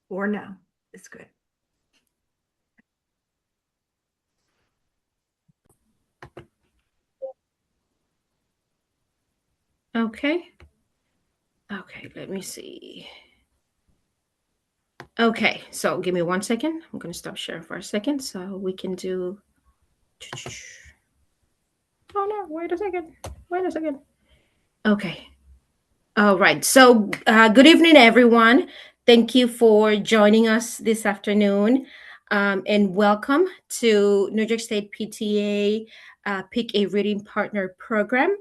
or no. It's good. Okay. Okay, let me see. Okay, so give me 1 second. I'm going to stop sharing for a second so we can do. Oh no, wait a second. Wait a second. Okay. All right. So, good evening, everyone. Thank you for joining us this afternoon. And welcome to New York State PTA Pick a Reading Partner program.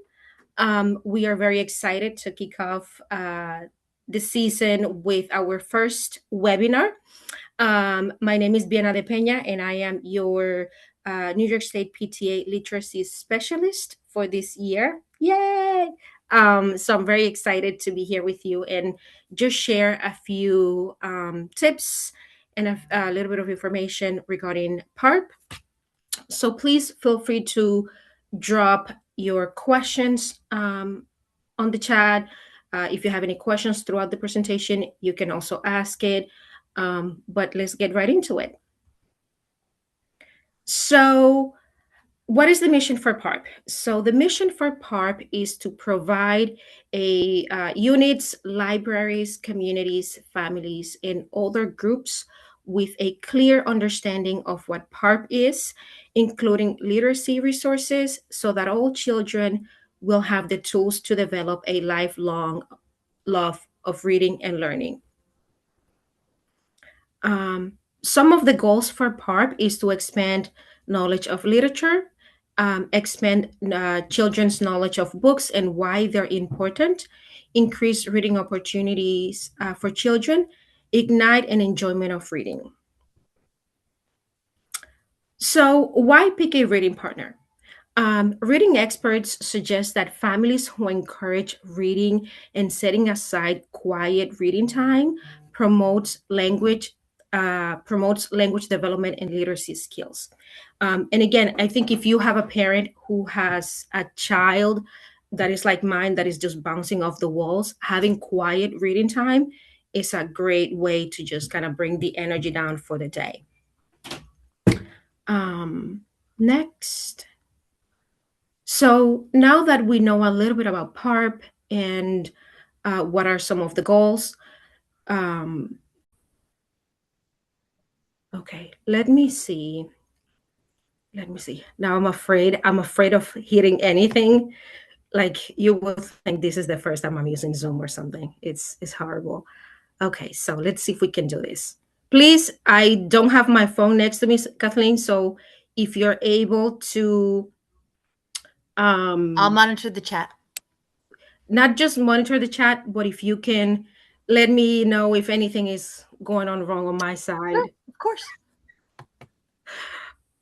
We are very excited to kick off the season with our first webinar. My name is Biana de Peña, and I am your New York State PTA literacy specialist for this year. Yay! So I'm very excited to be here with you and just share a few tips and a little bit of information regarding PARP. So please feel free to drop your questions on the chat. If you have any questions throughout the presentation, you can also ask it. But let's get right into it. So, what is the mission for PARP? So, the mission for PARP is to provide units, libraries, communities, families, and other groups with a clear understanding of what PARP is, including literacy resources, so that all children will have the tools to develop a lifelong love of reading and learning. Some of the goals for PARP is to expand knowledge of literature, expand children's knowledge of books and why they're important, increase reading opportunities for children, ignite an enjoyment of reading. So, why pick a reading partner? Reading experts suggest that families who encourage reading and setting aside quiet reading time promotes language development and literacy skills. And again, I think if you have a parent who has a child that is like mine, that is just bouncing off the walls, having quiet reading time is a great way to just kind of bring the energy down for the day. Next. So now that we know a little bit about PARP and what are some of the goals, um, okay, let me see. Let me see. Now I'm afraid. I'm afraid of hitting anything. Like you would think this is the first time I'm using Zoom or something. It's horrible. Okay, so let's see if we can do this. Please, I don't have my phone next to me, Kathleen. So if you're able to I'll um, monitor the chat. not just monitor the chat, but if you can let me know if anything is going on wrong on my Sure, side. of course.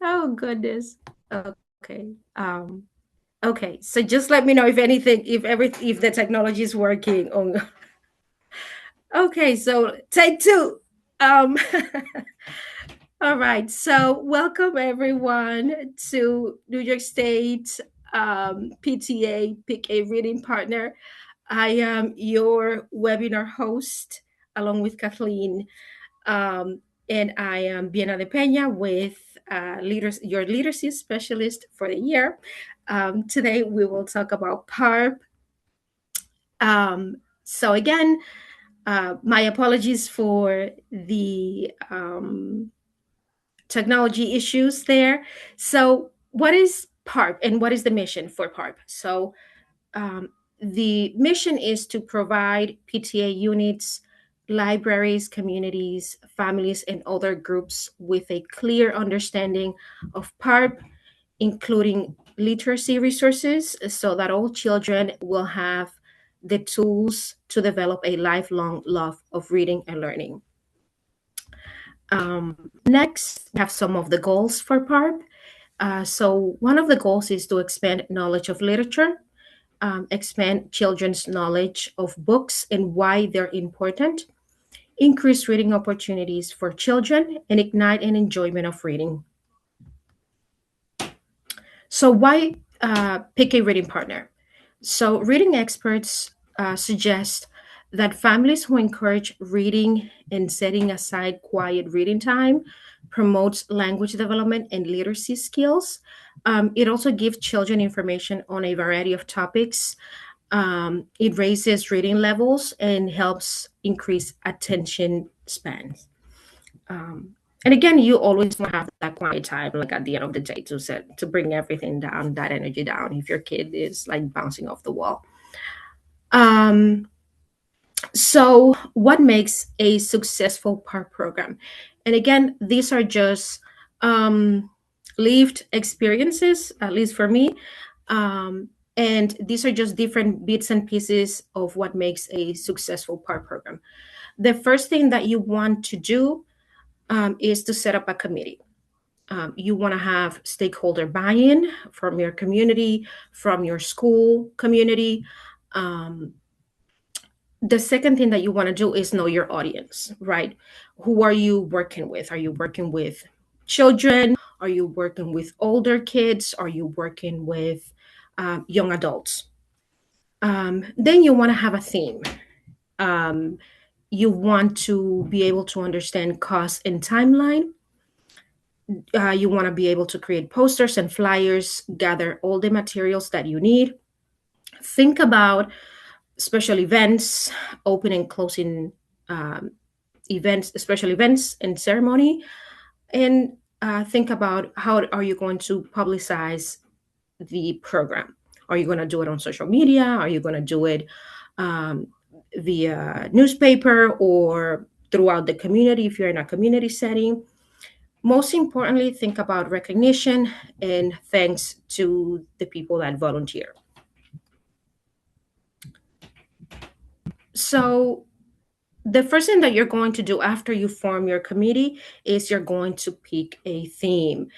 Oh goodness. Okay. Okay. So just let me know if anything, if the technology is working on. Okay. So take two. Um. All right. So welcome everyone to New York State PTA Pick a Reading Partner. I am your webinar host along with Kathleen. Um, and I am Biena de Peña with your leadership specialist for the year. Today we will talk about PARP. So again, my apologies for the technology issues there. So what is PARP and what is the mission for PARP? So um, the mission is to provide PTA units, libraries, communities, families, and other groups with a clear understanding of PARP, including literacy resources, so that all children will have the tools to develop a lifelong love of reading and learning. Next, we have some of the goals for PARP. So, one of the goals is to expand knowledge of literature, expand children's knowledge of books and why they're important, increase reading opportunities for children, and ignite an enjoyment of reading. So, why pick a reading partner? So, reading experts suggest that families who encourage reading and setting aside quiet reading time promotes language development and literacy skills. It also gives children information on a variety of topics. It raises reading levels and helps increase attention spans. Um, and again, you always want to have that quiet time, like at the end of the day, to bring everything down, that energy down. If your kid is like bouncing off the wall. Um, so, what makes a successful PARP program? And again, these are just um, lived experiences, at least for me. Um, and these are just different bits and pieces of what makes a successful PARP program. The first thing that you want to do is to set up a committee. You want to have stakeholder buy in from your community, from your school community. Um, the second thing that you want to do is know your audience, right? Who are you working with? Are you working with children? Are you working with older kids? Are you working with young adults? Then you want to have a theme. Um, you want to be able to understand cost and timeline. You want to be able to create posters and flyers, gather all the materials that you need. Think about special events, open and closing um, events, special events and ceremony, and think about how are you going to publicize the program. Are you going to do it on social media? Are you going to do it um, via newspaper or throughout the community if you're in a community setting? Most importantly, think about recognition and thanks to the people that volunteer. So, the first thing that you're going to do after you form your committee is you're going to pick a theme.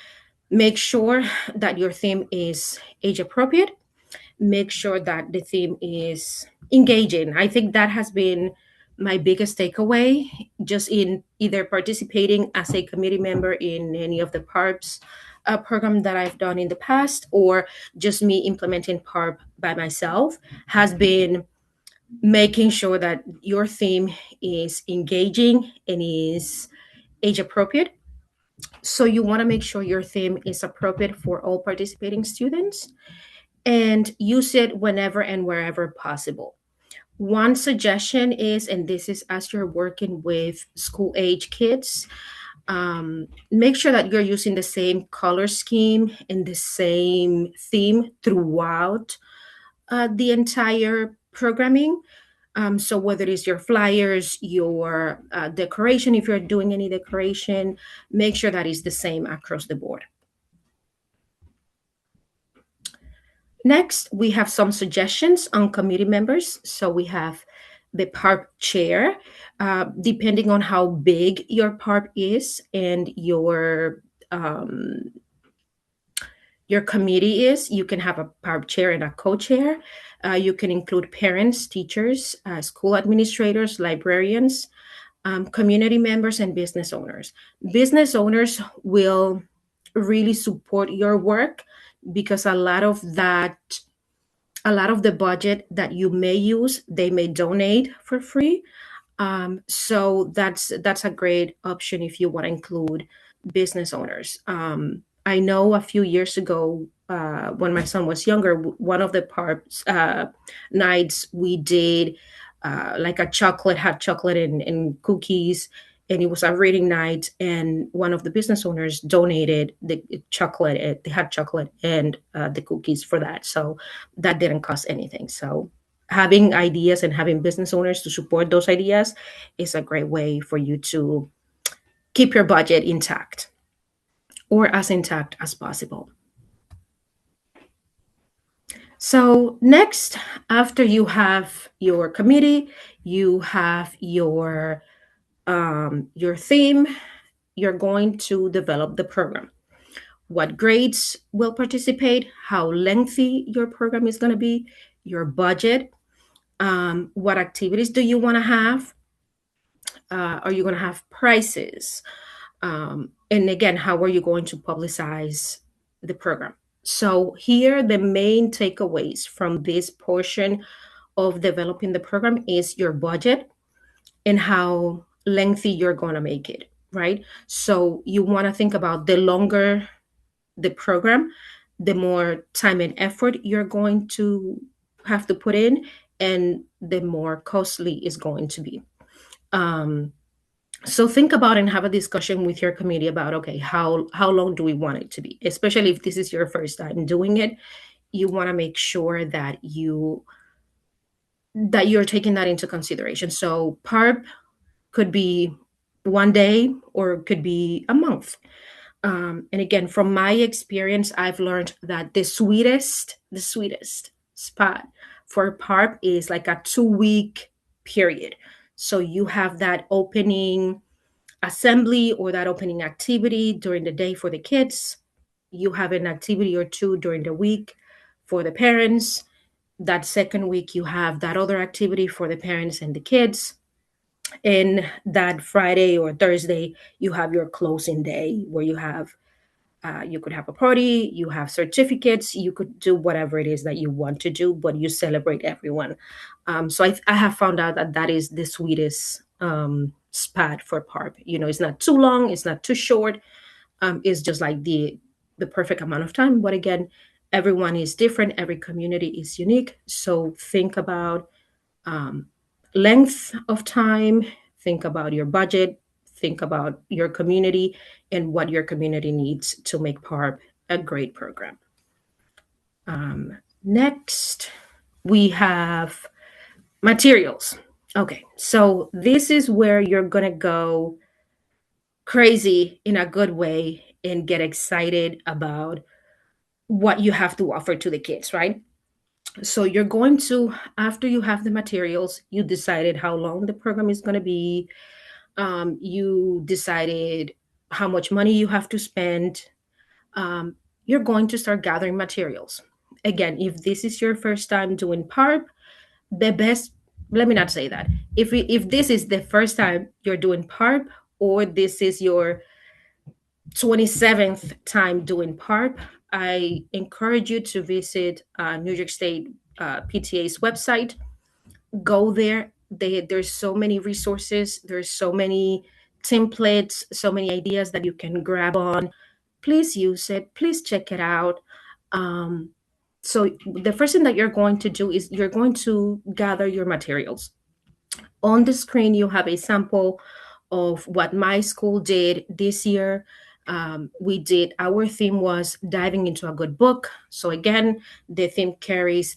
Make sure that your theme is age appropriate. Make sure that the theme is engaging. I think that has been my biggest takeaway just in either participating as a committee member in any of the PARPs program that I've done in the past, or just me implementing PARP by myself, has been making sure that your theme is engaging and is age appropriate. So you want to make sure your theme is appropriate for all participating students and use it whenever and wherever possible. One suggestion is, and this is as you're working with school age kids, make sure that you're using the same color scheme and the same theme throughout the entire programming. So whether it's your flyers, your decoration, if you're doing any decoration, make sure that is the same across the board. Next, we have some suggestions on committee members. So we have the PARP chair. Depending on how big your PARP is and your committee is, you can have a PARP chair and a co-chair. You can include parents, teachers, school administrators, librarians, community members, and business owners. Business owners will really support your work because a lot of the budget that you may use, they may donate for free. So that's a great option if you want to include business owners. I know a few years ago, when my son was younger, one of the parks nights we did like a chocolate, hot chocolate and cookies, and it was a reading night. And one of the business owners donated the chocolate, the hot chocolate, and the cookies for that. So that didn't cost anything. So having ideas and having business owners to support those ideas is a great way for you to keep your budget intact or as intact as possible. So next, after you have your committee, you have your theme, you're going to develop the program. What grades will participate, how lengthy your program is going to be, your budget, what activities do you want to have, are you going to have prices, and again, how are you going to publicize the program? So here, the main takeaways from this portion of developing the program is your budget and how lengthy you're going to make it, right? So you want to think about the longer the program, the more time and effort you're going to have to put in, and the more costly it's going to be. Um, so think about and have a discussion with your committee about, okay, how long do we want it to be? Especially if this is your first time doing it, you want to make sure that you're taking that into consideration. So PARP could be 1 day or it could be a month. And again, from my experience, I've learned that the sweetest spot for PARP is like a 2 week period. So you have that opening assembly or that opening activity during the day for the kids. You have an activity or two during the week for the parents. That second week, you have that other activity for the parents and the kids. And that Friday or Thursday, you have your closing day where you could have a party, you have certificates, you could do whatever it is that you want to do, but you celebrate everyone. So I have found out that that is the sweetest spot for PARP. It's not too long, it's not too short. It's just like the perfect amount of time. But again, everyone is different. Every community is unique. So think about um, length of time, think about your budget, think about your community and what your community needs to make PARP a great program. Next, we have materials. Okay, so this is where you're going to go crazy in a good way and get excited about what you have to offer to the kids, right? So you're going to, after you have the materials, you decided how long the program is going to be. You decided how much money you have to spend. um, you're going to start gathering materials. Again, if this is your first time doing PARP, the best, let me not say that. If this is the first time you're doing PARP, or this is your 27th time doing PARP, I encourage you to visit New York State PTA's website. Go there. There's so many resources, there's so many templates, so many ideas that you can grab on. Please use it, please check it out. So the first thing that you're going to do is you're going to gather your materials. On the screen you have a sample of what my school did this year. Our theme was diving into a good book. So again, the theme carries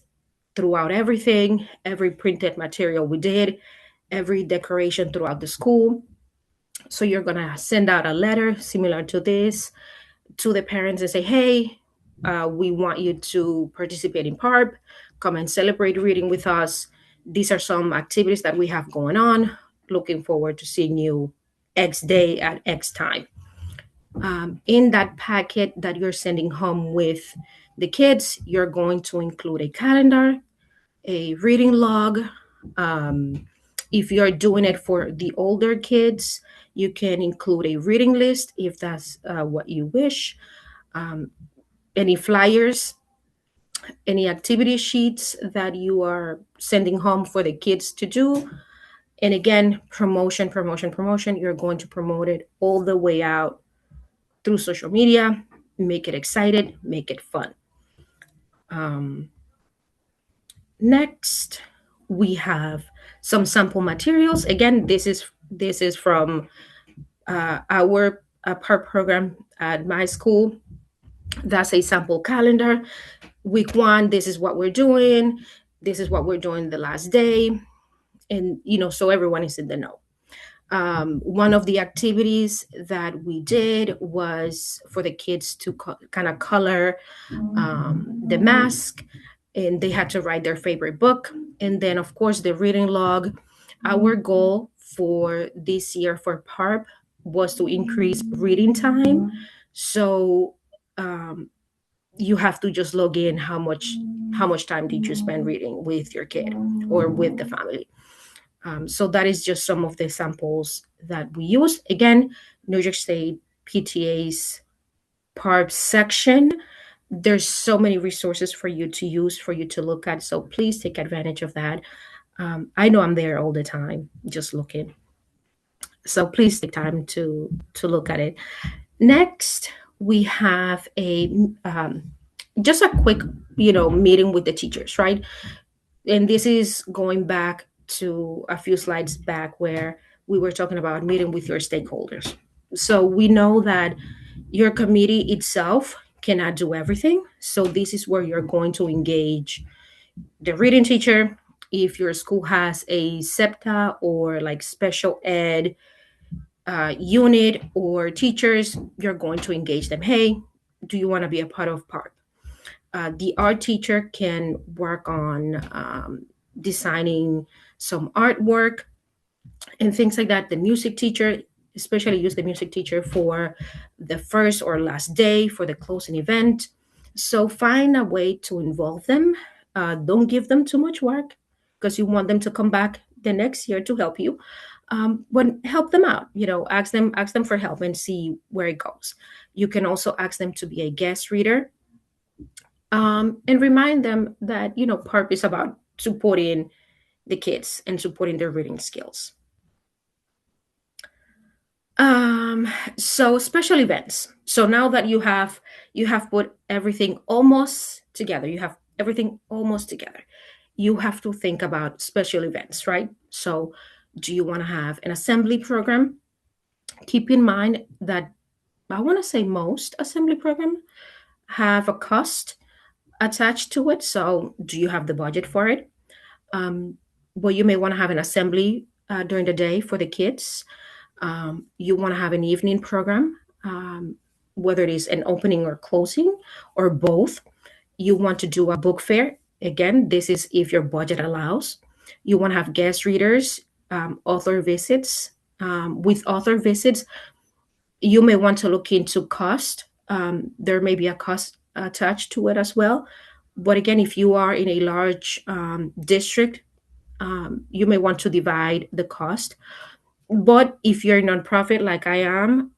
throughout everything, every printed material we did, every decoration throughout the school. So you're going to send out a letter similar to this to the parents and say, hey, we want you to participate in PARP, come and celebrate reading with us. These are some activities that we have going on. Looking forward to seeing you X day at X time. In that packet that you're sending home with the kids, you're going to include a calendar, a reading log. Um, if you're doing it for the older kids, you can include a reading list if that's what you wish. Um, any flyers, any activity sheets that you are sending home for the kids to do. And again, promotion, promotion, promotion. You're going to promote it all the way out through social media. Make it excited, make it fun. Um, Next, we have some sample materials. Again, this is from our PARP program at my school. That's a sample calendar. Week one, this is what we're doing. This is what we're doing the last day, and so everyone is in the know. One of the activities that we did was for the kids to kind of color the mask, and they had to write their favorite book. And then, of course, the reading log. Our goal for this year for PARP was to increase reading time. So you have to just log in how much time did you spend reading with your kid or with the family. So that is just some of the samples that we use. Again, New York State PTA's PARP section. There's so many resources for you to use, for you to look at. So please take advantage of that. I know I'm there all the time, just looking. So please take time to look at it. Next, we have a just a quick, meeting with the teachers, right? And this is going back to a few slides back where we were talking about meeting with your stakeholders. So we know that your committee itself cannot do everything. So this is where you're going to engage the reading teacher. If your school has a SEPTA or like special ed unit or teachers, you're going to engage them. Hey, do you want to be a part of PARP? The art teacher can work on designing some artwork and things like that. The music teacher, especially use the music teacher for the first or last day for the closing event. So find a way to involve them. Don't give them too much work because you want them to come back the next year to help you. But help them out. Ask them for help and see where it goes. You can also ask them to be a guest reader, and remind them that PARP is about supporting the kids and supporting their reading skills. Um, so special events. So now that you have put everything almost together, you have everything almost together. You have to think about special events, right? So do you want to have an assembly program? Keep in mind that I want to say most assembly program have a cost attached to it. So do you have the budget for it? Um, but you may want to have an assembly during the day for the kids. You want to have an evening program, whether it is an opening or closing or both. You want to do a book fair. Again, this is if your budget allows. You want to have guest readers, author visits. With author visits, you may want to look into cost. There may be a cost attached to it as well. But again, if you are in a large district, you may want to divide the cost. But if you're a nonprofit like I am,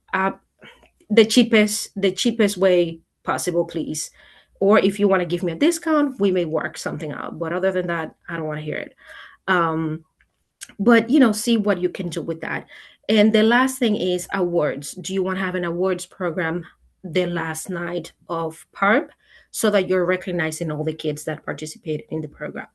the cheapest way possible, please. Or if you want to give me a discount, we may work something out. But other than that, I don't want to hear it. Um, but see what you can do with that. And the last thing is awards. Do you want to have an awards program the last night of PARP so that you're recognizing all the kids that participated in the program?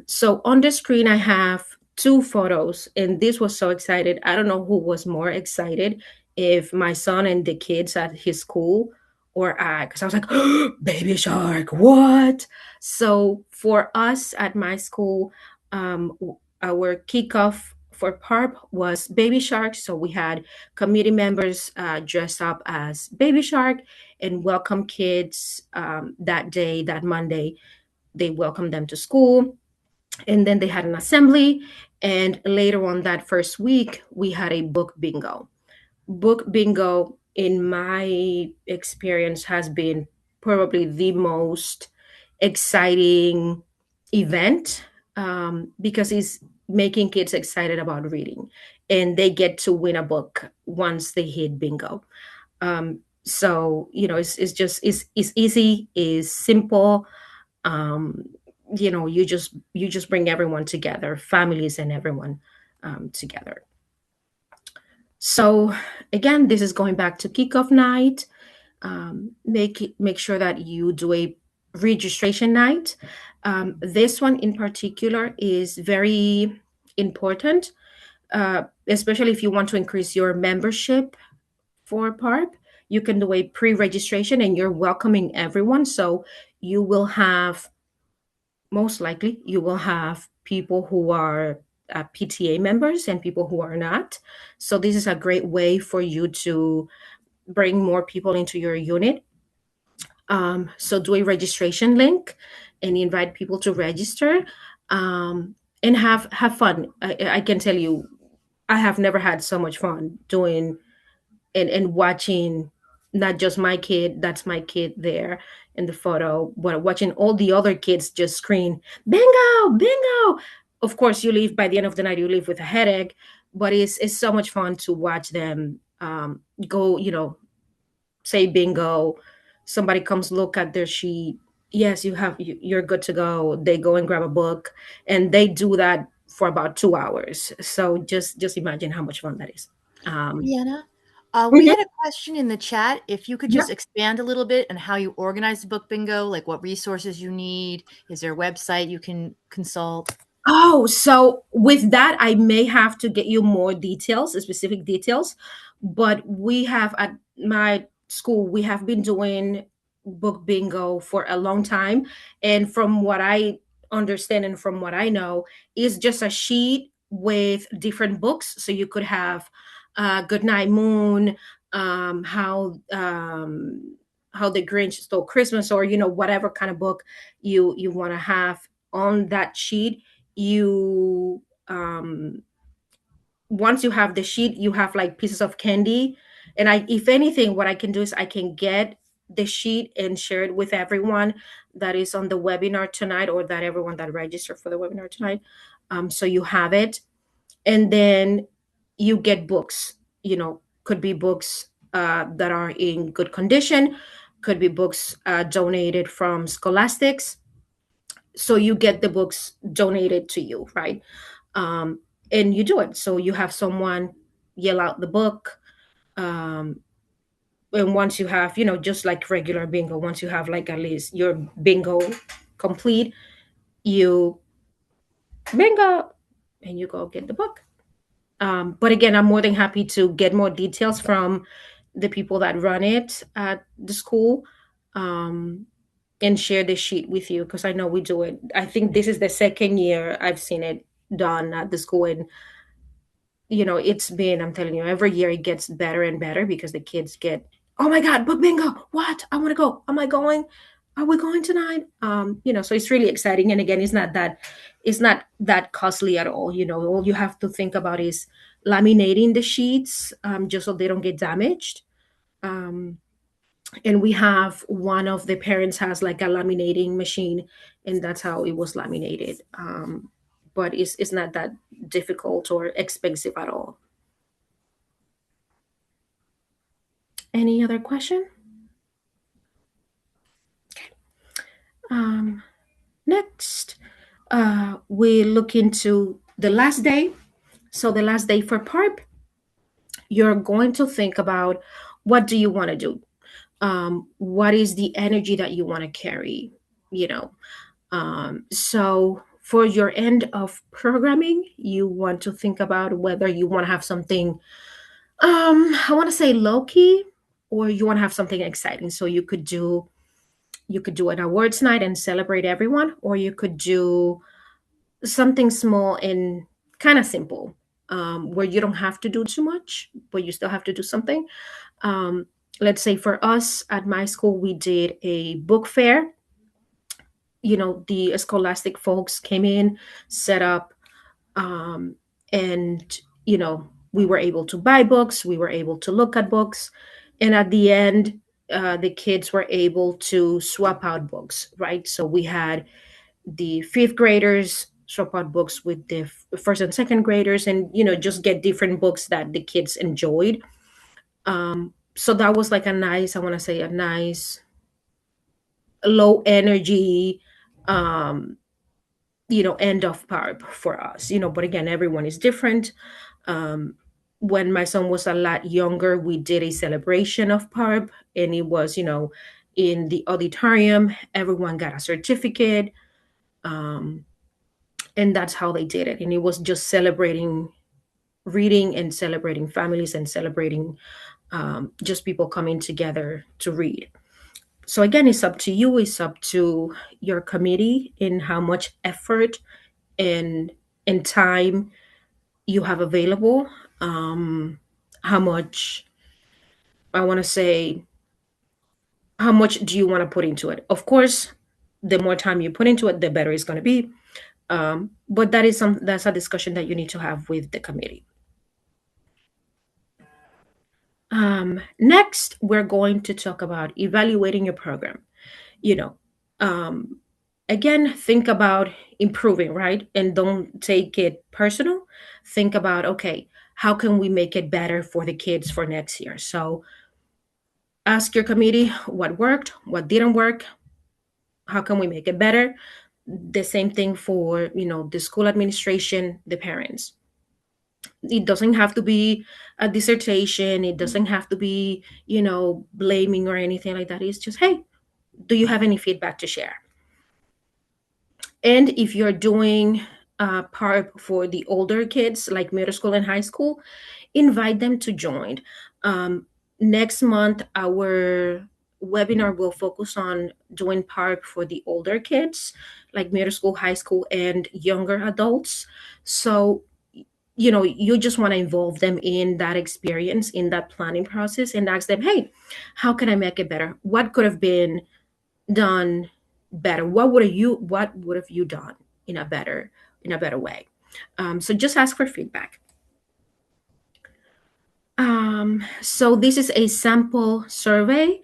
So on the screen, I have two photos, and this was so excited. I don't know who was more excited, if my son and the kids at his school or I, because I was like, baby shark, what? So for us at my school, our kickoff for PARP was baby shark. So we had committee members dressed up as baby shark and welcome kids that day, that Monday. They welcomed them to school, and then they had an assembly, and later on that first week we had a book bingo. In my experience, has been probably the most exciting event, because it's making kids excited about reading, and they get to win a book once they hit bingo. So it's easy, it's simple. um, you just bring everyone together, families and everyone together. So again, this is going back to kickoff night. Make sure that you do a registration night. This one in particular is very important, especially if you want to increase your membership for PARP. You can do a pre-registration, and you're welcoming everyone. So you will have most likely you will have people who are PTA members and people who are not. So this is a great way for you to bring more people into your unit. So do a registration link and invite people to register, and have fun. I can tell you, I have never had so much fun doing and watching, not just my kid, that's my kid there in the photo, but watching all the other kids just scream bingo, bingo. Of course, you leave by the end of the night, you leave with a headache, but it's so much fun to watch them go, say bingo, somebody comes look at their sheet, yes, you're good to go. They go and grab a book, and they do that for about 2 hours. So just imagine how much fun that is. um Deanna, we mhm. had a question in the chat. If you could Yeah. just expand a little bit on how you organize the book bingo, like what resources you need. Is there a website you can consult? Oh, so with that, I may have to get you more details, specific details. But we have at my school, we have been doing book bingo for a long time. And from what I understand and from what I know, is just a sheet with different books. So you could have Goodnight Moon, how the Grinch Stole Christmas, or whatever kind of book you want to have on that sheet. You Once you have the sheet, you have like pieces of candy. And I if anything, what I can do is I can get the sheet and share it with everyone that is on the webinar tonight, or that everyone that registered for the webinar tonight. So you have it. And then you get books. Could be books that are in good condition, could be books donated from scholastics. So you get the books donated to you, right? um, and you do it. So you have someone yell out the book. Um, and once you have, just like regular bingo, once you have like at least your bingo complete, you bingo and you go get the book. But again, I'm more than happy to get more details from the people that run it at the school, um, and share the sheet with you, because I know we do it. I think this is the second year I've seen it done at the school. And it's been, I'm telling you, every year it gets better and better, because the kids get, oh my God, book bingo. What? I want to go. Am I going? Are we going tonight? So it's really exciting. And again, it's not that costly at all. All you have to think about is laminating the sheets, just so they don't get damaged. Um, and we have one of the parents has like a laminating machine, and that's how it was laminated. But it's not that difficult or expensive at all. Any other question? Um, Next, we look into the last day. So the last day for PARP, you're going to think about, what do you want to do? What is the energy that you want to carry? You know, so for your end of programming, you want to think about whether you want to have something, I want to say low key, or you want to have something exciting. So you could do an awards night and celebrate everyone, or you could do something small and kind of simple, where you don't have to do too much, but you still have to do something. Um, let's say for us at my school, we did a book fair. The scholastic folks came in, set up, um, and we were able to buy books, we were able to look at books, and at the end, the kids were able to swap out books, right? So we had the fifth graders swap out books with the first and second graders, and just get different books that the kids enjoyed. So that was like a nice, I want to say, a nice low energy, um, end of PARP for us. But again, everyone is different. um, when my son was a lot younger, we did a celebration of PARP, and it was, in the auditorium. Everyone got a certificate, um, and that's how they did it. And it was just celebrating reading, and celebrating families, and celebrating, just people coming together to read. So again, it's up to you. It's up to your committee in how much effort and time you have available. How much, I want to say, how much do you want to put into it? Of course, the more time you put into it, the better it's going to be. But that's a discussion that you need to have with the committee. Next, we're going to talk about evaluating your program. You know, um, Again, think about improving, right? And don't take it personal. Think about, okay, how can we make it better for the kids for next year? So Ask your committee what worked, what didn't work, how can we make it better. The same thing for, the school administration, the parents. It doesn't have to be a dissertation. It doesn't have to be, blaming or anything like that. It's just, hey, do you have any feedback to share? And if you're doing PARP for the older kids, like middle school and high school, invite them to join. Next month, our webinar will focus on doing PARP for the older kids, like middle school, high school, and younger adults. So, you just want to involve them in that experience, in that planning process, and ask them, hey, how can I make it better? What could have been done better? What would have you done in a better way? So just ask for feedback. So this is a sample survey.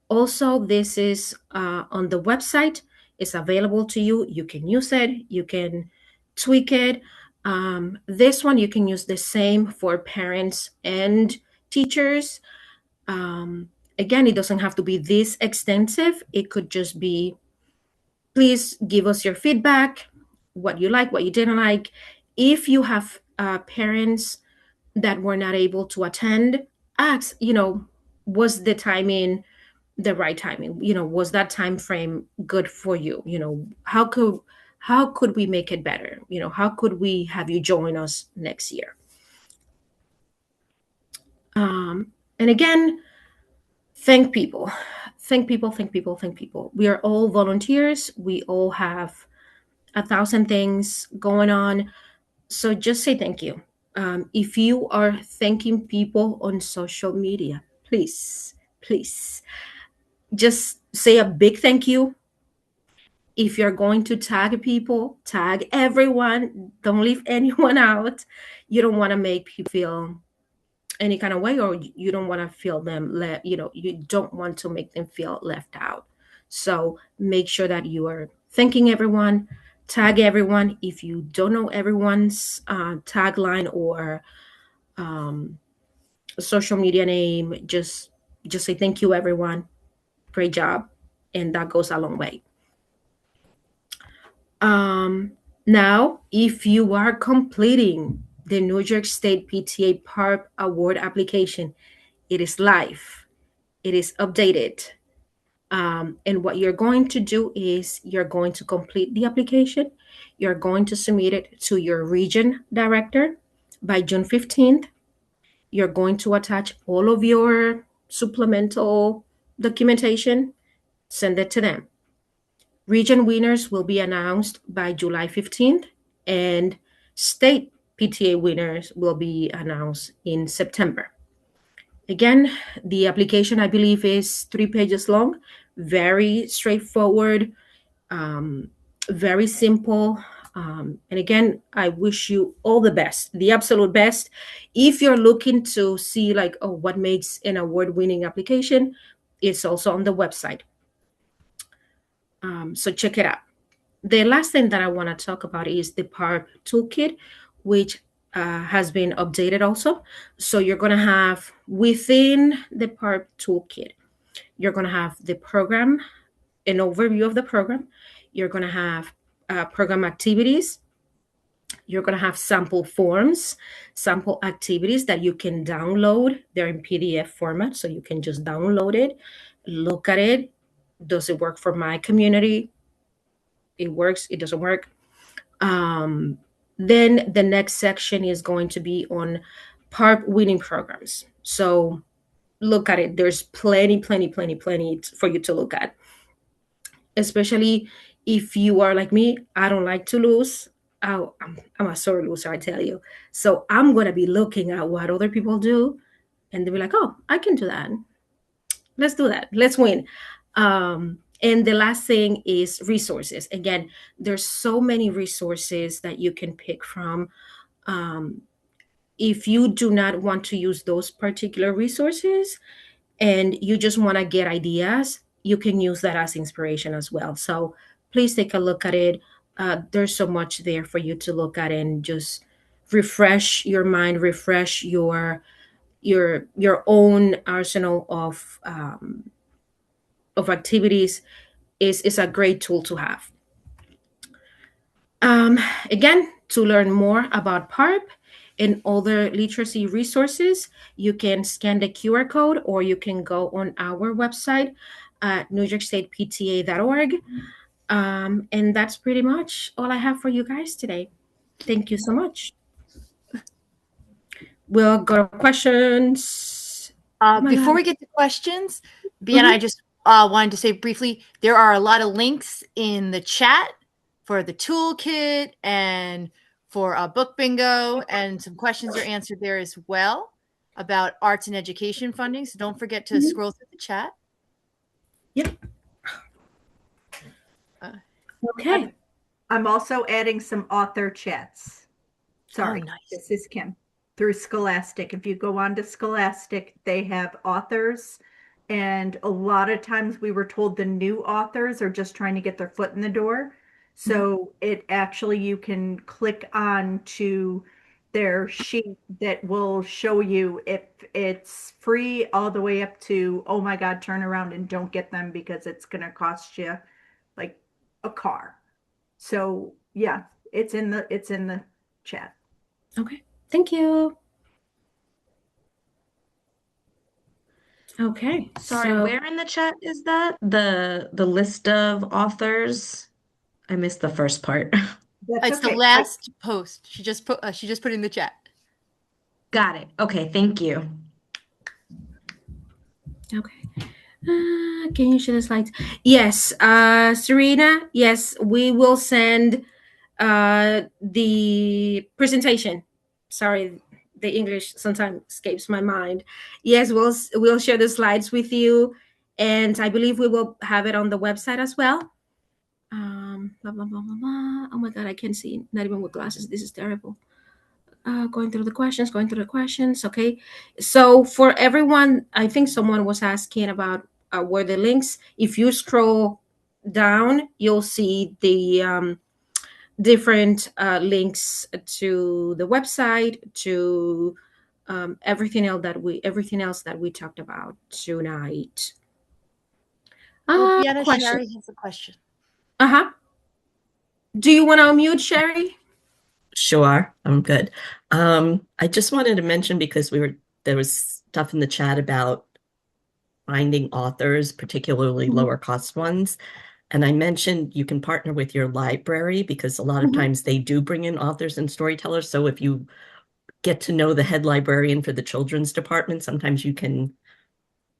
Also, this is on the website. It's available to you. You can use it. You can tweak it. This one you can use the same for parents and teachers. Again, it doesn't have to be this extensive. It could just be, please give us your feedback, what you like, what you didn't like. If you have parents that were not able to attend, ask, was the timing the right timing? Was that time frame good for you? How could we make it better? How could we have you join us next year? And again, thank people. Thank people, thank people, thank people. We are all volunteers. We all have 1,000 things going on. So just say thank you. If you are thanking people on social media, please, please, just say a big thank you. If you're going to tag people, tag everyone. Don't leave anyone out. You don't want to make people feel any kind of way, or you don't want to feel them you don't want to make them feel left out. So make sure that you are thanking everyone, tag everyone. If you don't know everyone's tagline or um, social media name, just say thank you everyone, great job, and that goes a long way. Now, if you are completing the New York State PTA PARP award application, it is live, it is updated. And what you're going to do is you're going to complete the application. You're going to submit it to your region director by June 15th. You're going to attach all of your supplemental documentation, send it to them. Region winners will be announced by July 15th, and state PTA winners will be announced in September. Again, the application, I believe, is 3 pages long, very straightforward, very simple. And again, I wish you all the best, the absolute best. If you're looking to see, like, oh, what makes an award-winning application, it's also on the website. So check it out. The last thing that I want to talk about is the PARP toolkit, which has been updated also. So you're going to have within the PARP toolkit, you're going to have the program, an overview of the program. You're going to have program activities. You're going to have sample forms, sample activities that you can download. They're in PDF format, so you can just download it, look at it. Does it work for my community? It works, it doesn't work. Then the next section is going to be on PARP winning programs. So look at it. There's plenty for you to look at. Especially if you are like me, I don't like to lose. I'm a sore loser, I tell you. So I'm going to be looking at what other people do, and they'll be like, oh, I can do that. Let's do that. Let's win. And the last thing is resources. Again, there's so many resources that you can pick from. If you do not want to use those particular resources and you just want to get ideas, you can use that as inspiration as well. So please take a look at it. There's so much there for you to look at and just refresh your mind, refresh your your own arsenal of activities is a great tool to have. Um, Again, to learn more about PARP and other literacy resources, you can scan the QR code or you can go on our website at newyorkstatepta.org. And that's pretty much all I have for you guys today. Thank you so much. We'll go to questions. Oh my Before God. we get to questions, Vienna, I just wanted to say briefly, there are a lot of links in the chat for the toolkit and for book bingo, and some questions are answered there as well about arts and education funding. So don't forget to scroll through the chat. Yep. Okay. I'm also adding some author chats. Sorry, nice. This is Kim. Through Scholastic. If you go on to Scholastic, they have authors. And a lot of times we were told the new authors are just trying to get their foot in the door. So it actually, you can click on to their sheet that will show you if it's free all the way up to, oh my God, turn around and don't get them because it's going to cost you like a car. So yeah, it's in the chat. Okay. Thank you. Okay. Sorry, where in the chat is that? The list of authors? I missed the first part. That's It's okay. the last post. She just put it in the chat. Got it. Okay, thank you. Okay. Can you share the slides? Yes. Serena, yes, we will send the presentation. Sorry, the English sometimes escapes my mind. Yes, we'll share the slides with you, and I believe we will have it on the website as well. Blah, blah, blah, blah, blah. Oh my God, I can't see. Not even with glasses. This is terrible. Going through the questions. Okay. So for everyone, I think someone was asking about where the links. If you scroll down, you'll see the different links to the website, to everything else that we talked about tonight. Vienna, Question. Sherry has a question. Do you want to unmute, Sherry? Sure, I'm good. I just wanted to mention, because there was stuff in the chat about finding authors, particularly lower cost ones. And I mentioned you can partner with your library, because a lot of times they do bring in authors and storytellers. So if you get to know the head librarian for the children's department, sometimes you can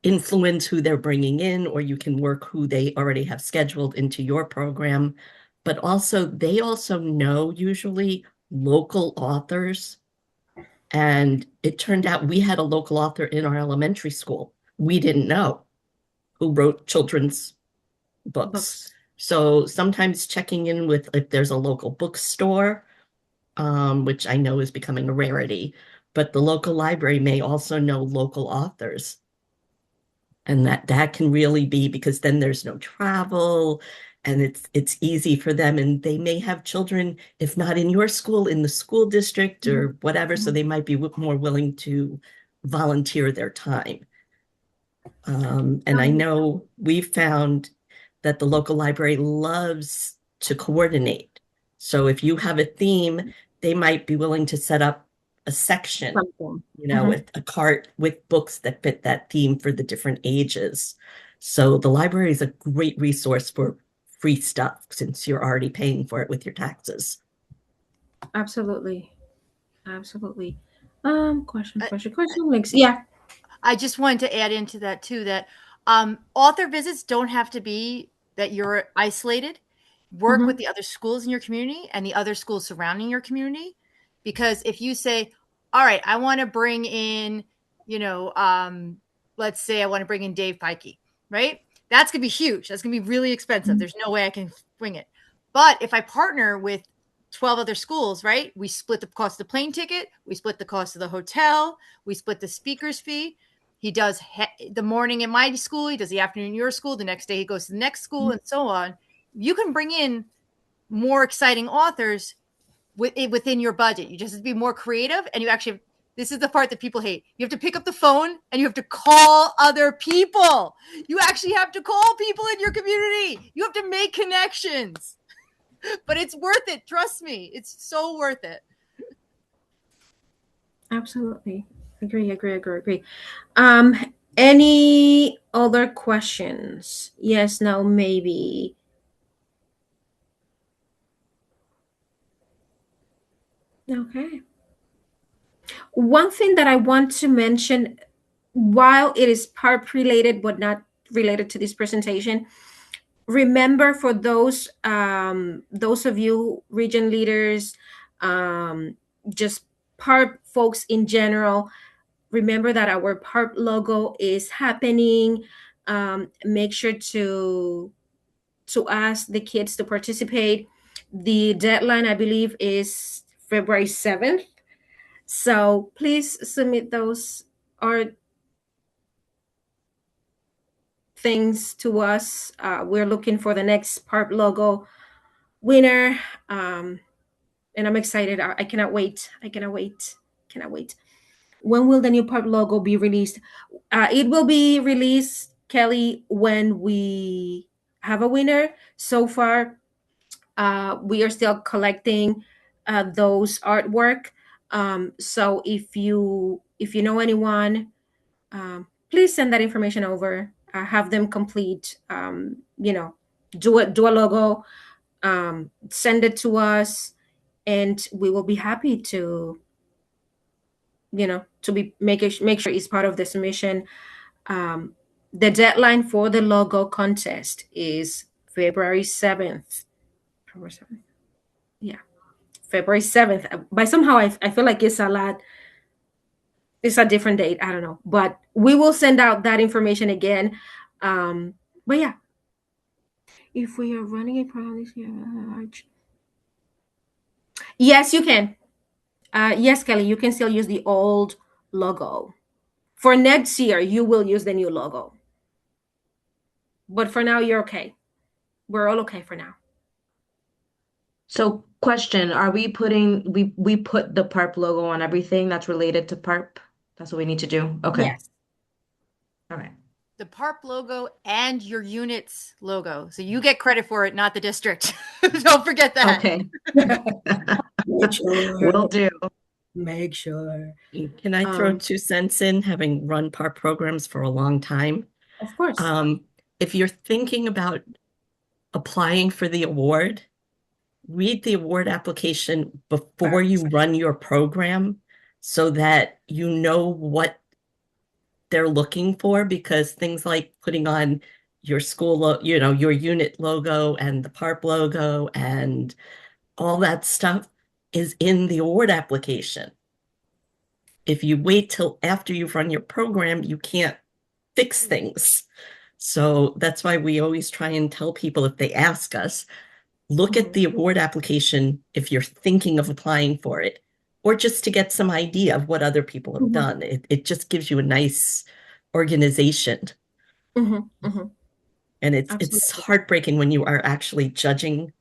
influence who they're bringing in, or you can work who they already have scheduled into your program. But also, they also know usually local authors. And it turned out we had a local author in our elementary school we didn't know, who wrote children's books. So sometimes checking in with if there's a local bookstore, which I know is becoming a rarity, but the local library may also know local authors. And that can really be, because then there's no travel and it's easy for them. And they may have children, if not in your school, in the school district or whatever. So they might be more willing to volunteer their time. And I know we've found that the local library loves to coordinate. So if you have a theme, they might be willing to set up a section, with a cart with books that fit that theme for the different ages. So the library is a great resource for free stuff, since you're already paying for it with your taxes. Absolutely. Question, links. Yeah. I just wanted to add into that too, that author visits don't have to be that you're isolated. Work with the other schools in your community and the other schools surrounding your community. Because if you say, all right, I want to bring in, let's say I want to bring in Dave Pikey, right? That's going to be huge. That's going to be really expensive. There's no way I can bring it. But if I partner with 12 other schools, right? We split the cost of the plane ticket. We split the cost of the hotel. We split the speaker's fee. He does the morning in my school. He does the afternoon in your school. The next day he goes to the next school, and so on. You can bring in more exciting authors within your budget. You just have to be more creative, and you actually This is the part that people hate. You have to pick up the phone and you have to call other people. You actually have to call people in your community. You have to make connections. But it's worth it. Trust me. It's so worth it. Absolutely. Agree. Any other questions? Yes, no, maybe. Okay. One thing that I want to mention, while it is PARP related but not related to this presentation, remember for those of you region leaders, just PARP folks in general, remember that our PARP logo is happening. Make sure to ask the kids to participate. The deadline, I believe, is February 7th. So please submit those art things to us. We're looking for the next PARP logo winner. And I'm excited. I cannot wait. Cannot wait. When will the new PARP logo be released? It will be released, Kelly, when we have a winner. So far, we are still collecting those artwork. So if you know anyone, please send that information over. Have them complete. Do a logo. Send it to us, and we will be happy to make sure it's part of the submission. The deadline for the logo contest is February 7th. February 7th. Yeah. February 7th. But somehow I feel like it's a different date. I don't know. But we will send out that information again. But yeah. If we are running a program this year, yes, you can. Yes, Kelly, you can still use the old logo. For next year, you will use the new logo. But for now, you're okay. We're all okay for now. So question, are we putting we put the PARP logo on everything that's related to PARP? That's what we need to do? Okay. Yes. All right. The PARP logo and your unit's logo. So you get credit for it, not the district. Don't forget that. Okay. Make sure. Will do. Make sure. Can I throw 2 cents in, having run PARP programs for a long time? Of course. If you're thinking about applying for the award, read the award application before you run your program so that you know what they're looking for, because things like putting on your school, your unit logo and the PARP logo and all that stuff is in the award application. If you wait till after you've run your program, you can't fix things. So that's why we always try and tell people, if they ask us, look at the award application if you're thinking of applying for it, or just to get some idea of what other people have done. It just gives you a nice organization. And it's heartbreaking when you are actually judging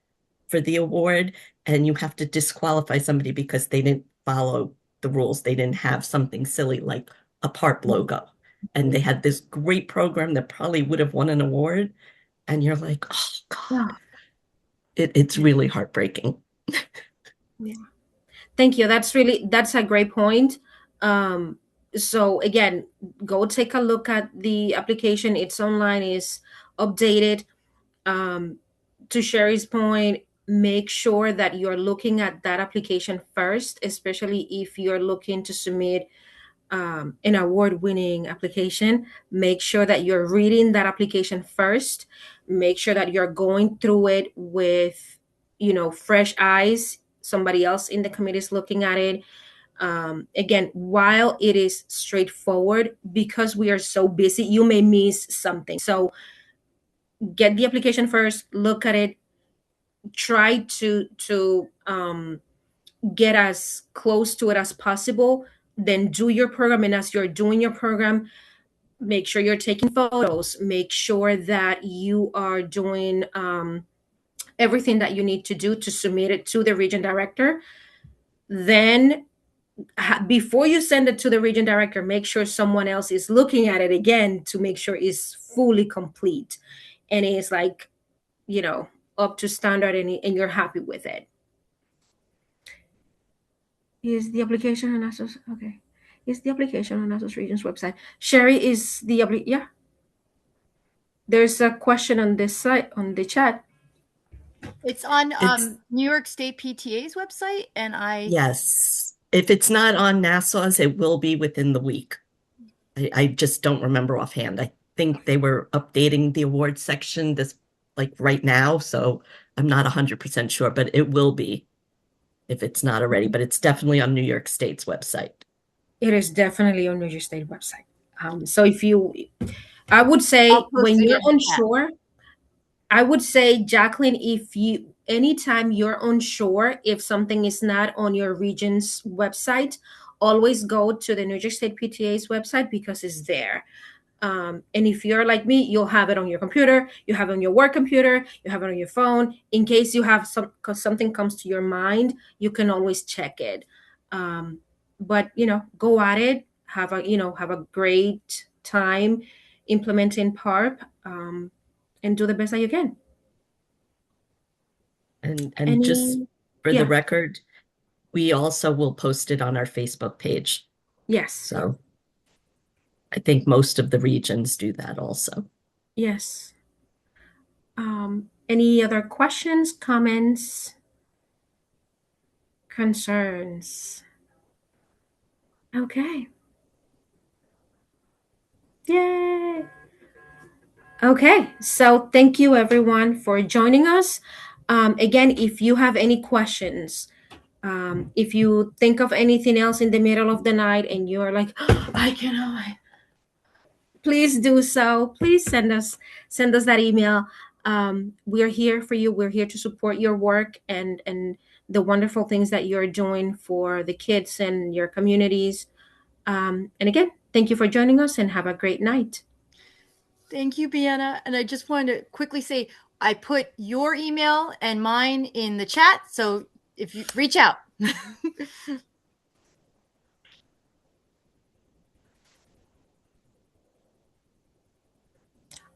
for the award and you have to disqualify somebody because they didn't follow the rules. They didn't have something silly like a PARP logo. And they had this great program that probably would have won an award. And you're like, oh, God. It's really heartbreaking. Yeah. Thank you. That's a great point. So again, go take a look at the application. It's online, is updated. To Sherry's point, make sure that you're looking at that application first, especially if you're looking to submit an award-winning application. Make sure that you're reading that application first. Make sure that you're going through it with, fresh eyes. Somebody else in the committee is looking at it. Again, while it is straightforward, because we are so busy, you may miss something. So get the application first, look at it, try to get as close to it as possible, then do your program. And as you're doing your program, make sure you're taking photos, make sure that you are doing everything that you need to do to submit it to the region director. Then before you send it to the region director, make sure someone else is looking at it again to make sure it's fully complete and it's like, up to standard, and you're happy with it. Is the application on ASOS? Okay. Is the application on ASOS Region's website? Sherry, is the yeah. There's a question on this site on the chat. It's on New York State PTA's website, and yes, if it's not on Nassau's, it will be within the week. I just don't remember offhand. I think they were updating the awards section this like right now, so I'm not 100% sure, but it will be if it's not already. But it's definitely on New York State's website. It is definitely on New York State website. So I would say when you're unsure, I would say, Jacqueline, anytime you're unsure if something is not on your region's website, always go to the New York State PTA's website because it's there. And if you're like me, you'll have it on your computer, you have it on your work computer, you have it on your phone. In case you have something comes to your mind, you can always check it. But go at it, have a great time implementing PARP, and do the best that you can. And just for the record, we also will post it on our Facebook page. Yes. So I think most of the regions do that also. Yes. Any other questions, comments, concerns? Okay. Yay. Okay, so thank you everyone for joining us. Again, if you have any questions, if you think of anything else in the middle of the night and you're like, oh, I cannot, please do so. Please send us that email. We're here for you. We're here to support your work and the wonderful things that you're doing for the kids and your communities. And again, thank you for joining us and have a great night. Thank you, Bianna. And I just wanted to quickly say, I put your email and mine in the chat. So if you reach out. Oh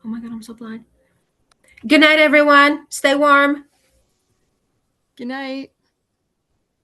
my God, I'm so blind. Good night, everyone. Stay warm. Good night.